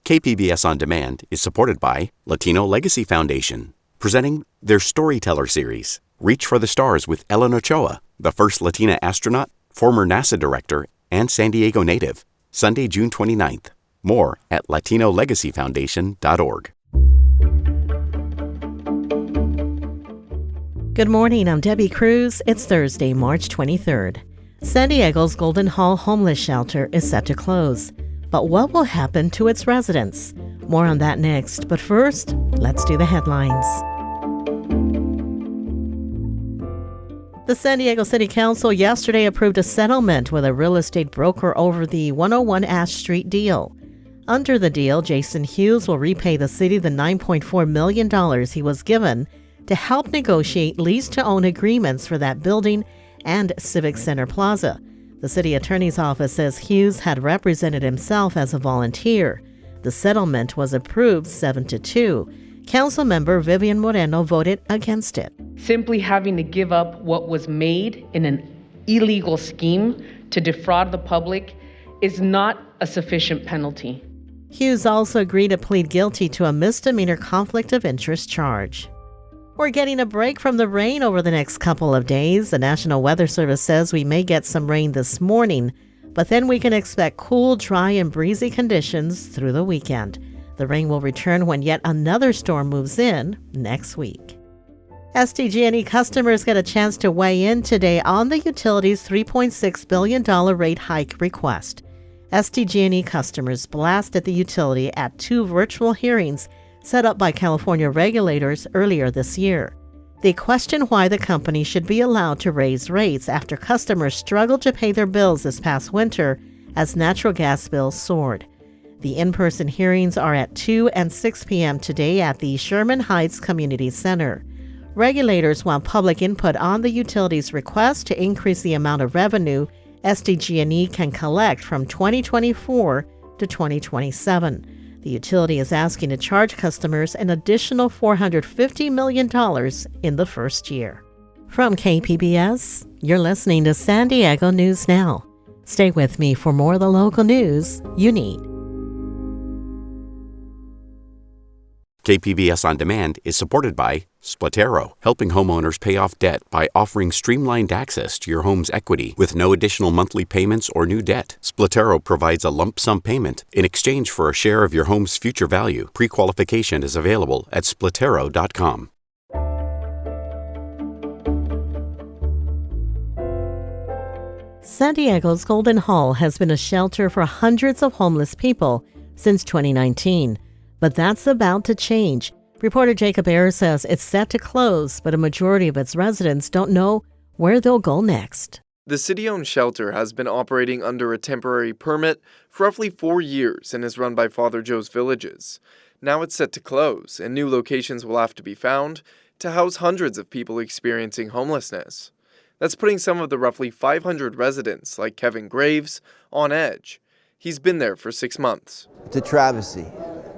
KPBS On Demand is supported by Latino Legacy Foundation, presenting their Storyteller series, Reach for the Stars with Ellen Ochoa, the first Latina astronaut, former NASA director, and San Diego native, Sunday, June 29th. More at latinolegacyfoundation.org. Good morning, I'm Debbie Cruz. It's Thursday, March 23rd. San Diego's Golden Hall homeless shelter is set to close. But what will happen to its residents? More on that next. But first, let's do the headlines. The San Diego City Council yesterday approved a settlement with a real estate broker over the 101 Ash Street deal. Under the deal, Jason Hughes will repay the city the $9.4 million he was given to help negotiate lease-to-own agreements for that building and Civic Center Plaza. The city attorney's office says Hughes had represented himself as a volunteer. The settlement was approved 7-2. Council member Vivian Moreno voted against it. Simply having to give up what was made in an illegal scheme to defraud the public is not a sufficient penalty. Hughes also agreed to plead guilty to a misdemeanor conflict of interest charge. We're getting a break from the rain over the next couple of days. The National Weather Service says we may get some rain this morning, but then we can expect cool, dry, and breezy conditions through the weekend. The rain will return when yet another storm moves in next week. SDG&E customers get a chance to weigh in today on the utility's $3.6 billion rate hike request. SDG&E customers blasted the utility at 2 virtual hearings set up by California regulators earlier this year. They question why the company should be allowed to raise rates after customers struggled to pay their bills this past winter as natural gas bills soared. The in-person hearings are at 2 and 6 p.m. today at the Sherman Heights Community Center. Regulators want public input on the utility's request to increase the amount of revenue SDG&E can collect from 2024 to 2027. The utility is asking to charge customers an additional $450 million in the first year. From KPBS, you're listening to San Diego News Now. Stay with me for more of the local news you need. KPBS On Demand is supported by Splatero, helping homeowners pay off debt by offering streamlined access to your home's equity with no additional monthly payments or new debt. Splatero provides a lump sum payment in exchange for a share of your home's future value. Pre-qualification is available at splatero.com. San Diego's Golden Hall has been a shelter for hundreds of homeless people since 2019. But that's about to change. Reporter Jacob Ayers says it's set to close, but a majority of its residents don't know where they'll go next. The city-owned shelter has been operating under a temporary permit for roughly 4 years and is run by Father Joe's Villages. Now it's set to close, and new locations will have to be found to house hundreds of people experiencing homelessness. That's putting some of the roughly 500 residents, like Kevin Graves, on edge. He's been there for 6 months. It's a travesty.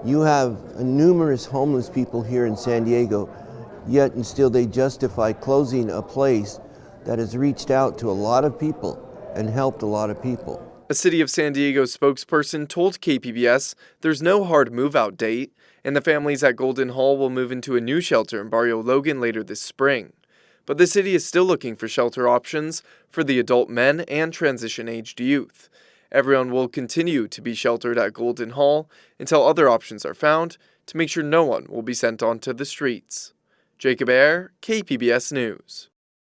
You have numerous homeless people here in San Diego, yet and still they justify closing a place that has reached out to a lot of people and helped a lot of people. A City of San Diego spokesperson told KPBS there's no hard move-out date, and the families at Golden Hall will move into a new shelter in Barrio Logan later this spring. But the city is still looking for shelter options for the adult men and transition-aged youth. Everyone will continue to be sheltered at Golden Hall until other options are found to make sure no one will be sent onto the streets. Jacob Ayers, KPBS News.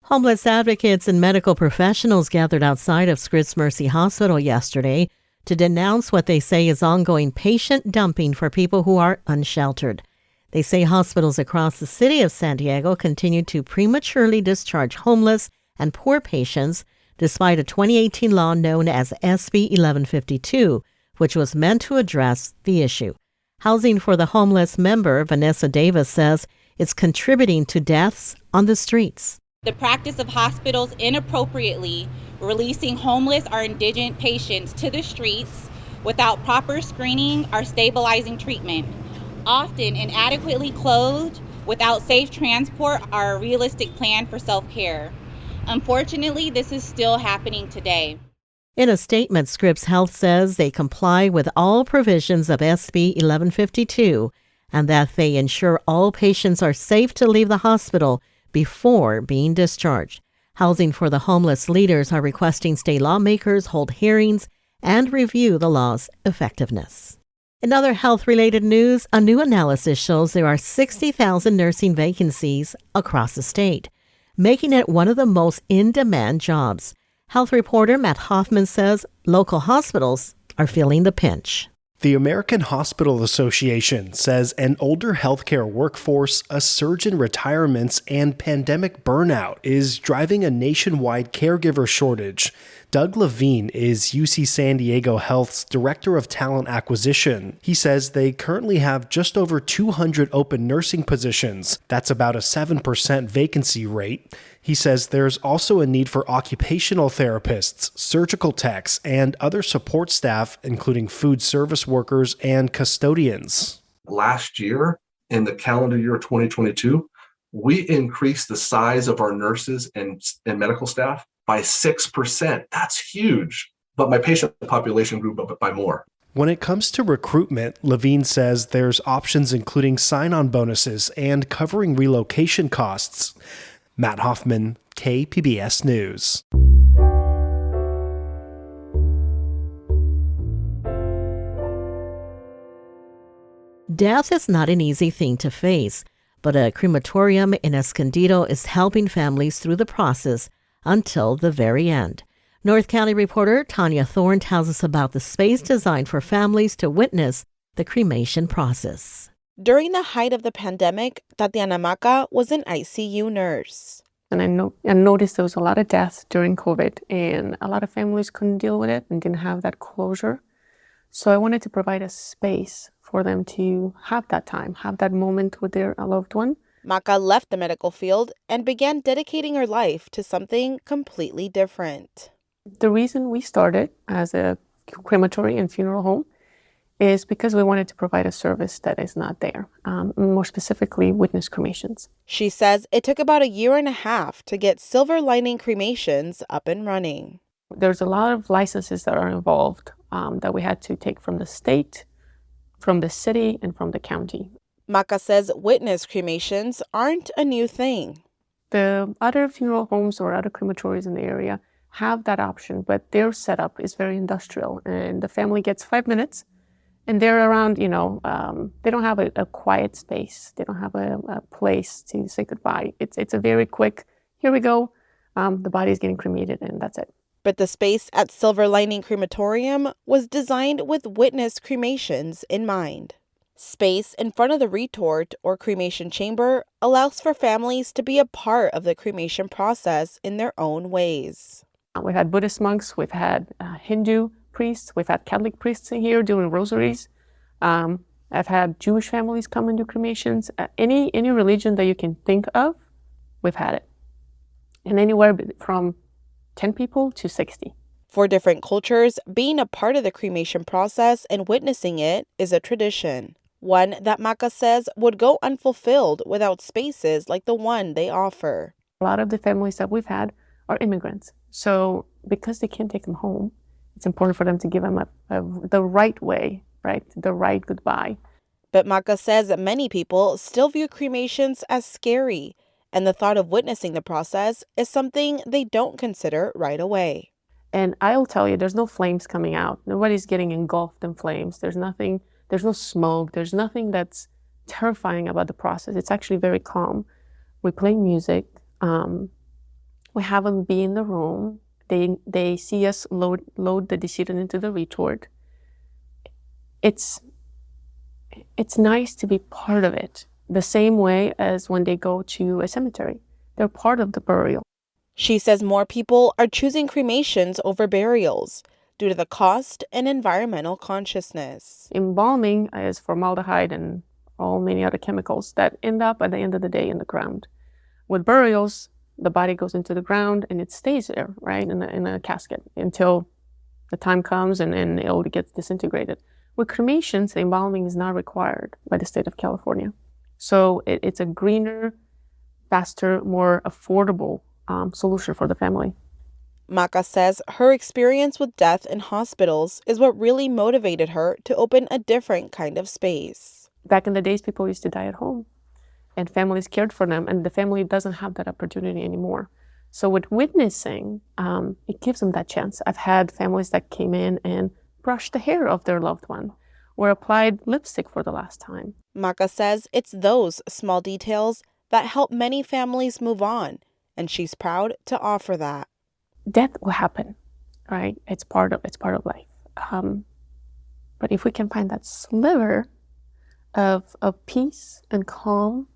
Homeless advocates and medical professionals gathered outside of Scripps Mercy Hospital yesterday to denounce what they say is ongoing patient dumping for people who are unsheltered. They say hospitals across the city of San Diego continue to prematurely discharge homeless and poor patients despite a 2018 law known as SB 1152, which was meant to address the issue. Housing for the Homeless member Vanessa Davis says it's contributing to deaths on the streets. The practice of hospitals inappropriately releasing homeless or indigent patients to the streets without proper screening or stabilizing treatment, often inadequately clothed, without safe transport or a realistic plan for self-care. Unfortunately, this is still happening today. In a statement, Scripps Health says they comply with all provisions of SB 1152 and that they ensure all patients are safe to leave the hospital before being discharged. Housing for the Homeless leaders are requesting state lawmakers hold hearings and review the law's effectiveness. In other health-related news, a new analysis shows there are 60,000 nursing vacancies across the state, making it one of the most in-demand jobs. Health reporter Matt Hoffman says local hospitals are feeling the pinch. The American Hospital Association says an older healthcare workforce, a surge in retirements, and pandemic burnout is driving a nationwide caregiver shortage. Doug Levine is UC San Diego Health's Director of Talent Acquisition. He says they currently have just over 200 open nursing positions. That's about a 7% vacancy rate. He says there's also a need for occupational therapists, surgical techs, and other support staff, including food service workers and custodians. Last year, in the calendar year 2022, we increased the size of our nurses and medical staff by 6%. That's huge. But my patient population grew by more. When it comes to recruitment, Levine says there's options including sign-on bonuses and covering relocation costs. Matt Hoffman, KPBS News. Death is not an easy thing to face, but a crematorium in Escondido is helping families through the process until the very end. North County reporter Tanya Thorne tells us about the space designed for families to witness the cremation process. During the height of the pandemic, Tatiana Maca was an ICU nurse. And I noticed there was a lot of deaths during COVID, and a lot of families couldn't deal with it and didn't have that closure. So I wanted to provide a space for them to have that time, have that moment with their loved one. Maca left the medical field and began dedicating her life to something completely different. The reason we started as a crematory and funeral home is because we wanted to provide a service that is not there, more specifically witness cremations. She says it took about 1.5 years to get Silver Lining Cremations up and running. There's a lot of licenses that are involved that we had to take from the state, from the city, and from the county. Maca says witness cremations aren't a new thing. The other funeral homes or other crematories in the area have that option, but their setup is very industrial, and the family gets 5 minutes. And they're around, they don't have a quiet space. They don't have a place to say goodbye. It's a very quick, here we go, the body's getting cremated, and that's it. But the space at Silver Lining Crematorium was designed with witness cremations in mind. Space in front of the retort or cremation chamber allows for families to be a part of the cremation process in their own ways. We've had Buddhist monks, we've had Hindu priests, we've had Catholic priests in here doing rosaries. I've had Jewish families come and do cremations. Any religion that you can think of, we've had it. And anywhere from 10 people to 60. For different cultures, being a part of the cremation process and witnessing it is a tradition. One that Maca says would go unfulfilled without spaces like the one they offer. A lot of the families that we've had are immigrants. So because they can't take them home, it's important for them to give them the right way, right? The right goodbye. But Maca says that many people still view cremations as scary, and the thought of witnessing the process is something they don't consider right away. And I'll tell you, there's no flames coming out. Nobody's getting engulfed in flames. There's no smoke. There's nothing that's terrifying about the process. It's actually very calm. We play music. We have them be in the room. They see us load the decedent into the retort. It's nice to be part of it, the same way as when they go to a cemetery. They're part of the burial. She says more people are choosing cremations over burials due to the cost and environmental consciousness. Embalming is formaldehyde and many other chemicals that end up at the end of the day in the ground. With burials, the body goes into the ground and it stays there, right, in a casket until the time comes and it gets disintegrated. With cremations, the embalming is not required by the state of California. So it's a greener, faster, more affordable solution for the family. Maka says her experience with death in hospitals is what really motivated her to open a different kind of space. Back in the days, people used to die at home, and families cared for them, and the family doesn't have that opportunity anymore. So with witnessing, it gives them that chance. I've had families that came in and brushed the hair of their loved one or applied lipstick for the last time. Maka says it's those small details that help many families move on, and she's proud to offer that. Death will happen, right? It's part of life. But if we can find that sliver of peace and calm,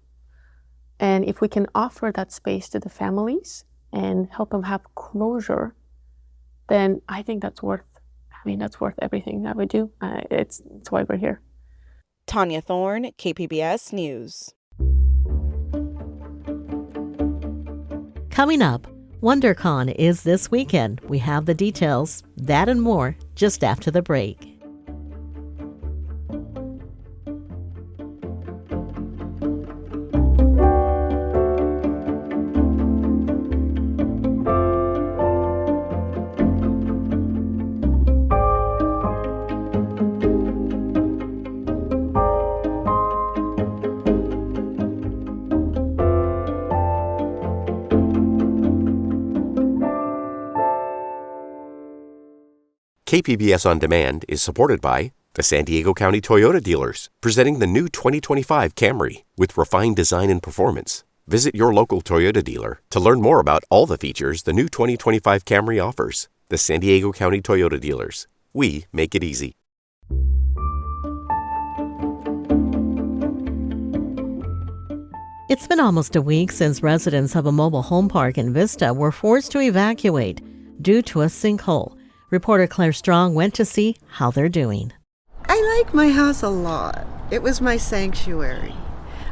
and if we can offer that space to the families and help them have closure, then I think that's worth everything that we do. It's why we're here. Tanya Thorne, KPBS News. Coming up, WonderCon is this weekend. We have the details, that and more, just after the break. KPBS On Demand is supported by the San Diego County Toyota dealers, presenting the new 2025 Camry with refined design and performance. Visit your local Toyota dealer to learn more about all the features the new 2025 Camry offers. The San Diego County Toyota dealers. We make it easy. It's been almost a week since residents of a mobile home park in Vista were forced to evacuate due to a sinkhole. Reporter Claire Strong went to see how they're doing. I like my house a lot. It was my sanctuary.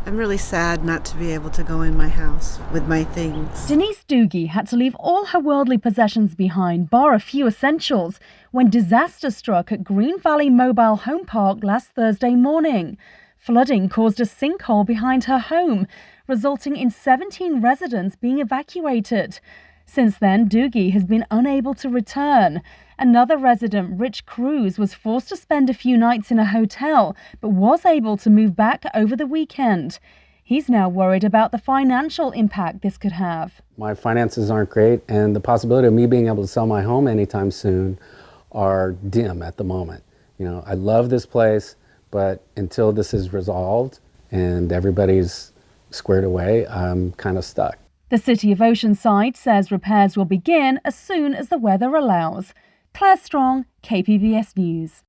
I'm really sad not to be able to go in my house with my things. Denise Doogie had to leave all her worldly possessions behind, bar a few essentials, when disaster struck at Green Valley Mobile Home Park last Thursday morning. Flooding caused a sinkhole behind her home, resulting in 17 residents being evacuated. Since then, Doogie has been unable to return. Another resident, Rich Cruz, was forced to spend a few nights in a hotel, but was able to move back over the weekend. He's now worried about the financial impact this could have. My finances aren't great, and the possibility of me being able to sell my home anytime soon are dim at the moment. You know, I love this place, but until this is resolved and everybody's squared away, I'm kind of stuck. The city of Oceanside says repairs will begin as soon as the weather allows. Claire Strong, KPBS News.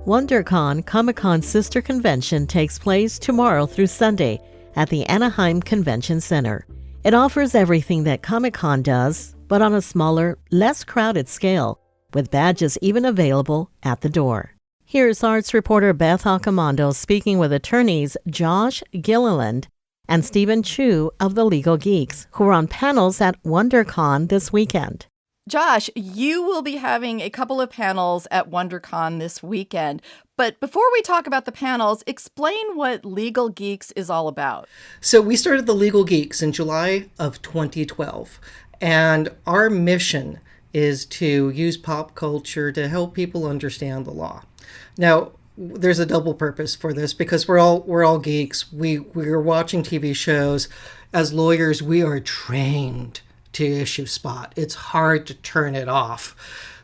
WonderCon Comic-Con Sister Convention takes place tomorrow through Sunday at the Anaheim Convention Center. It offers everything that Comic-Con does, but on a smaller, less crowded scale, with badges even available at the door. Here's arts reporter Beth Accomando speaking with attorneys Josh Gilliland and Stephen Chu of the Legal Geeks, who are on panels at WonderCon this weekend. Josh, you will be having a couple of panels at WonderCon this weekend. But before we talk about the panels, explain what Legal Geeks is all about. So we started the Legal Geeks in July of 2012, and our mission is to use pop culture to help people understand the law. Now, there's a double purpose for this because we're all geeks. We're watching TV shows. As lawyers, we are trained to issue spot. It's hard to turn it off.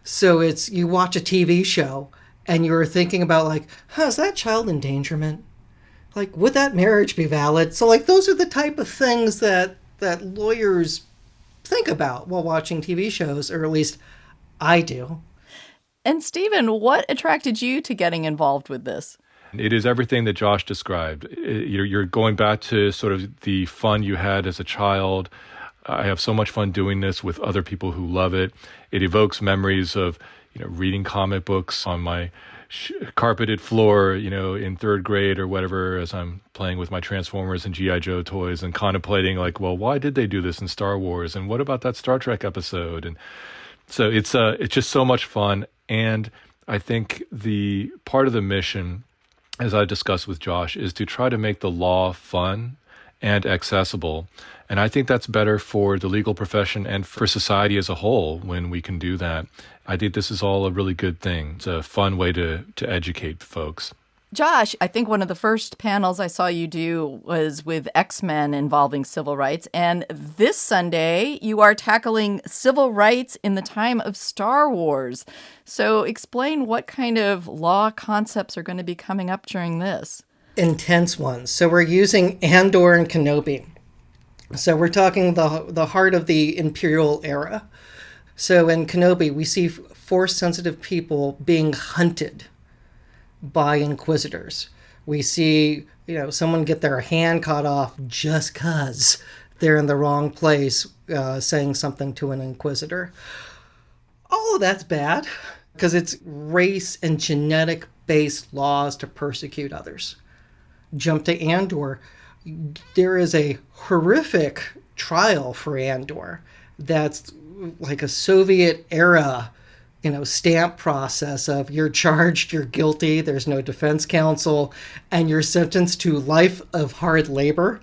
So you watch a TV show and you're thinking about like, is that child endangerment? Like, would that marriage be valid? So like, those are the type of things that lawyers think about while watching TV shows, or at least I do. And Stephen, what attracted you to getting involved with this? It is everything that Josh described. You're going back to sort of the fun you had as a child. I have so much fun doing this with other people who love it. It evokes memories of, reading comic books on my carpeted floor, in third grade or whatever, as I'm playing with my Transformers and G.I. Joe toys and contemplating like, well, why did they do this in Star Wars? And what about that Star Trek episode? And so it's just so much fun. And I think the part of the mission as I discussed with Josh, is to try to make the law fun and accessible. And I think that's better for the legal profession and for society as a whole when we can do that. I think this is all a really good thing. It's a fun way to educate folks. Josh, I think one of the first panels I saw you do was with X-Men involving civil rights. And this Sunday, you are tackling civil rights in the time of Star Wars. So explain what kind of law concepts are going to be coming up during this. Intense ones. So we're using Andor and Kenobi. So we're talking the heart of the Imperial era. So in Kenobi, we see Force-sensitive people being hunted by Inquisitors. We see, someone get their hand cut off just because they're in the wrong place saying something to an Inquisitor. All of that's bad because it's race and genetic-based laws to persecute others. Jump to Andor. There is a horrific trial for Andor that's like a Soviet era stamp process of you're charged, you're guilty, there's no defense counsel, and you're sentenced to life of hard labor,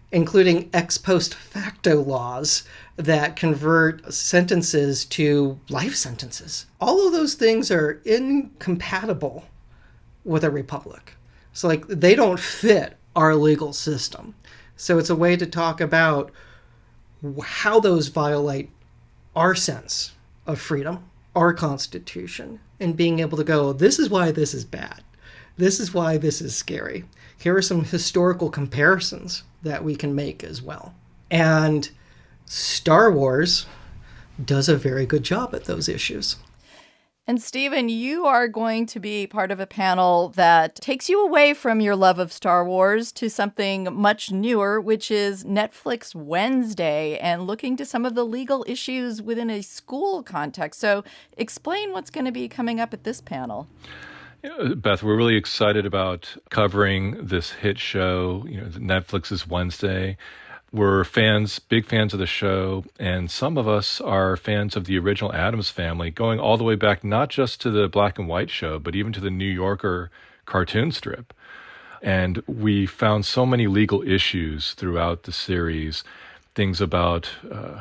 including ex post facto laws that convert sentences to life sentences. All of those things are incompatible with a republic. So they don't fit our legal system. So it's a way to talk about how those violate our sense of freedom, our Constitution, and being able to go, this is why this is bad. This is why this is scary. Here are some historical comparisons that we can make as well. And Star Wars does a very good job at those issues. And Stephen, you are going to be part of a panel that takes you away from your love of Star Wars to something much newer, which is Netflix Wednesday, and looking to some of the legal issues within a school context. So explain what's going to be coming up at this panel. Beth, we're really excited about covering this hit show, Netflix's Wednesday. We're big fans of the show, and some of us are fans of the original Addams Family, going all the way back not just to the black and white show, but even to the New Yorker cartoon strip. And we found so many legal issues throughout the series, things about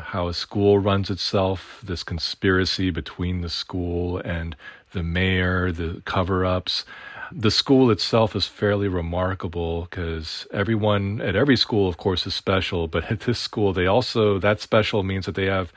how a school runs itself, this conspiracy between the school and the mayor, the cover-ups. The school itself is fairly remarkable because everyone at every school, of course, is special. But at this school, that special means that they have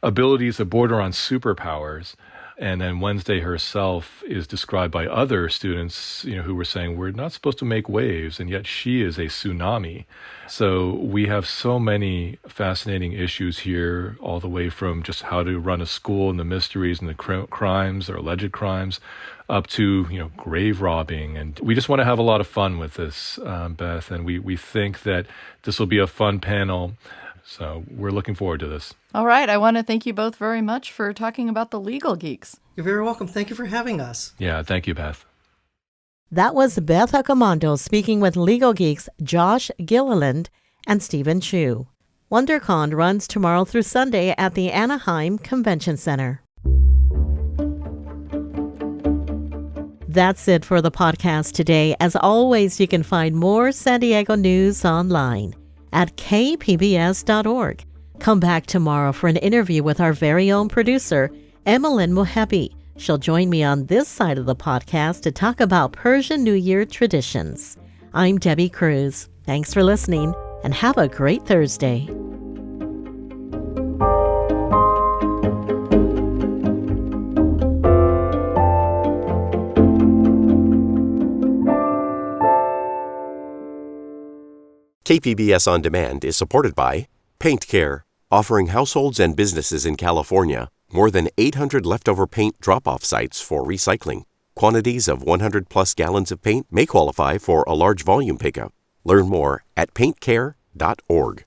abilities that border on superpowers. And then Wednesday herself is described by other students, who were saying, we're not supposed to make waves, and yet she is a tsunami. So we have so many fascinating issues here, all the way from just how to run a school and the mysteries and the crimes or alleged crimes, up to, grave robbing. And we just want to have a lot of fun with this, Beth, and we think that this will be a fun panel. So we're looking forward to this. All right. I want to thank you both very much for talking about the Legal Geeks. You're very welcome. Thank you for having us. Yeah, thank you, Beth. That was Beth Accomando speaking with Legal Geeks Josh Gilliland and Stephen Chu. WonderCon runs tomorrow through Sunday at the Anaheim Convention Center. That's it for the podcast today. As always, you can find more San Diego news online at kpbs.org. Come back tomorrow for an interview with our very own producer, Emmeline Mohebi. She'll join me on this side of the podcast to talk about Persian New Year traditions. I'm Debbie Cruz. Thanks for listening, and have a great Thursday. KPBS On Demand is supported by Paint Care, offering households and businesses in California more than 800 leftover paint drop-off sites for recycling. Quantities of 100-plus gallons of paint may qualify for a large volume pickup. Learn more at paintcare.org.